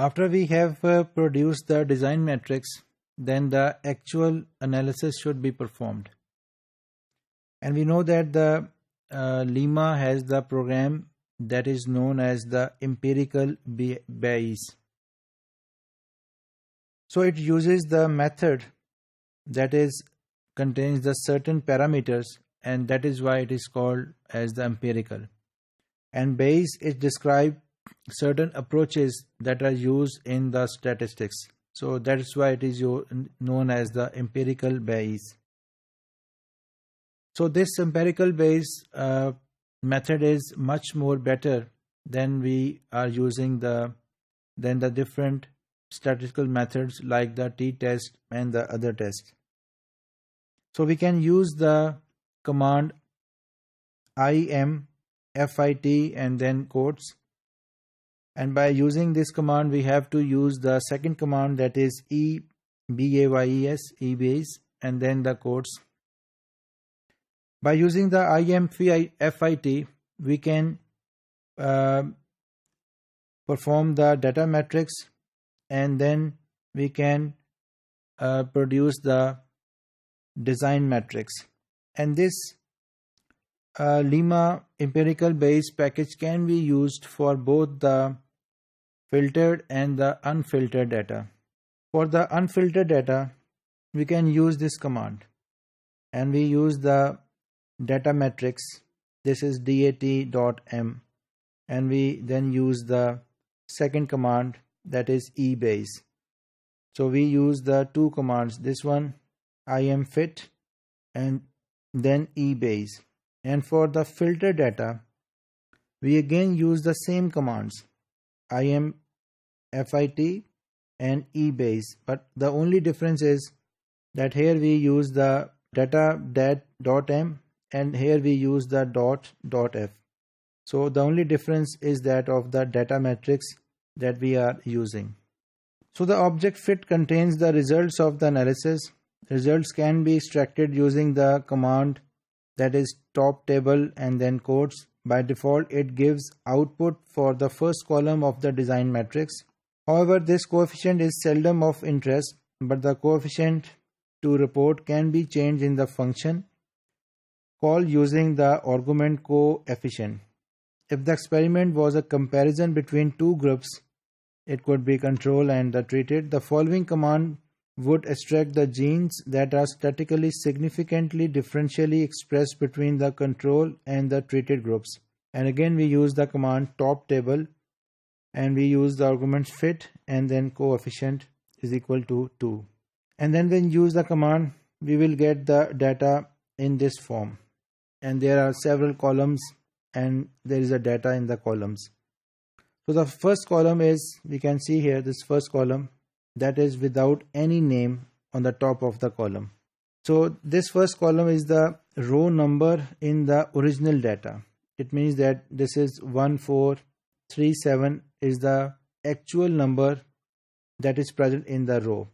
After we have produced the design matrix, then the actual analysis should be performed. And we know that the Lima has the program that is known as the empirical Bayes. So it uses the method that is contains the certain parameters, and that is why it is called as the empirical. And Bayes is described certain approaches that are used in the statistics. So that is why it is known as the empirical Bayes. So this empirical Bayes method is much more better than we are using the different statistical methods like the t-test and the other test. So we can use the command IMFIT and then quotes. And by using this command, we have to use the second command, that is EBAYES, EBAYES, and then the quotes. By using the IMFIT, we can perform the data matrix, and then we can produce the design matrix. And this Lima empirical Bayes package can be used for both the filtered and the unfiltered data. For the unfiltered data, we can use this command, and we use the data matrix. This is dat.m, and we then use the second command, that is eBayes. So we use the two commands, this one IMFIT and then eBayes. And for the filter data, we again use the same commands, IMFIT and eBayes, but the only difference is that here we use the data.m and here we use the .f. So the only difference is that of the data matrix that we are using. So the object fit contains the results of the analysis. Results can be extracted using the command, that is top table and then quotes. By default, it gives output for the first column of the design matrix. However, this coefficient is seldom of interest, but the coefficient to report can be changed in the function call using the argument coefficient. If the experiment was a comparison between two groups, it could be control and the treated. The following command would extract the genes that are statistically significantly differentially expressed between the control and the treated groups. And again we use the command top table, and we use the argument fit and then coefficient is equal to 2. And then when you use the command, we will get the data in this form. And there are several columns and there is a data in the columns. So the first column is, we can see here, this first column, that is without any name on the top of the column. So this first column is the row number in the original data. It means that this is 1437 is the actual number that is present in the row.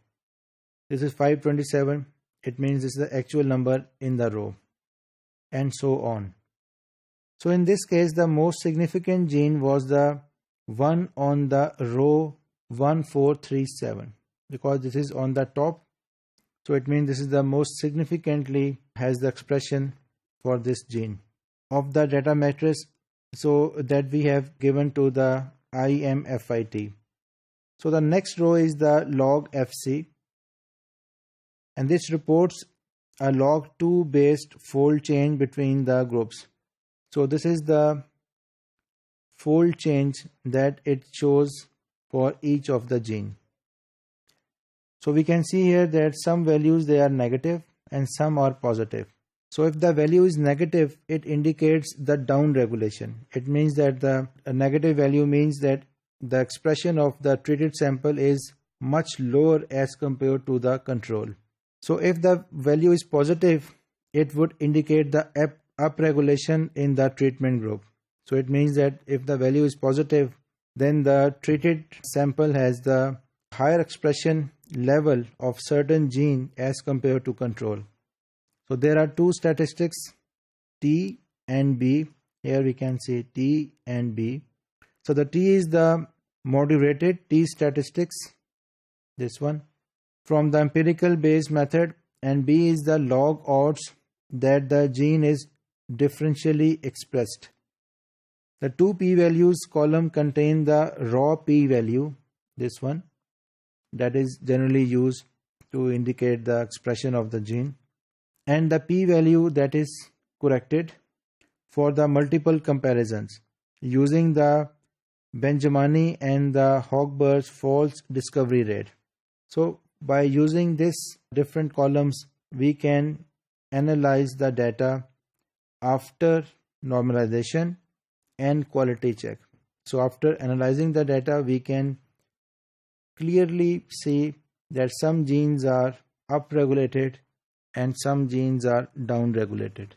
This is 527. It means this is the actual number in the row, and so on. So in this case, the most significant gene was the one on the row 1437, because this is on the top. So it means this is the most significantly has the expression for this gene of the data matrix, so that we have given to the IMFIT. So the next row is the log FC, and this reports a log 2 based fold change between the groups. So this is the fold change that it shows for each of the gene. So we can see here that some values, they are negative and some are positive. So if the value is negative, it indicates the down regulation. It means that a negative value means that the expression of the treated sample is much lower as compared to the control. So if the value is positive, it would indicate the upregulation in the treatment group. So it means that if the value is positive, then the treated sample has the higher expression level of certain gene as compared to control. So there are two statistics, T and B. Here we can see T and B. So the T is the moderated t statistics, this one, from the empirical Bayes method, and B is the log odds that the gene is differentially expressed. The two p-values column contain the raw p-value, this one, that is generally used to indicate the expression of the gene, and the p-value that is corrected for the multiple comparisons using the Benjamini and the Hochberg's false discovery rate. So by using this different columns, we can analyze the data after normalization and quality check. So after analyzing the data, we can clearly see that some genes are upregulated and some genes are downregulated.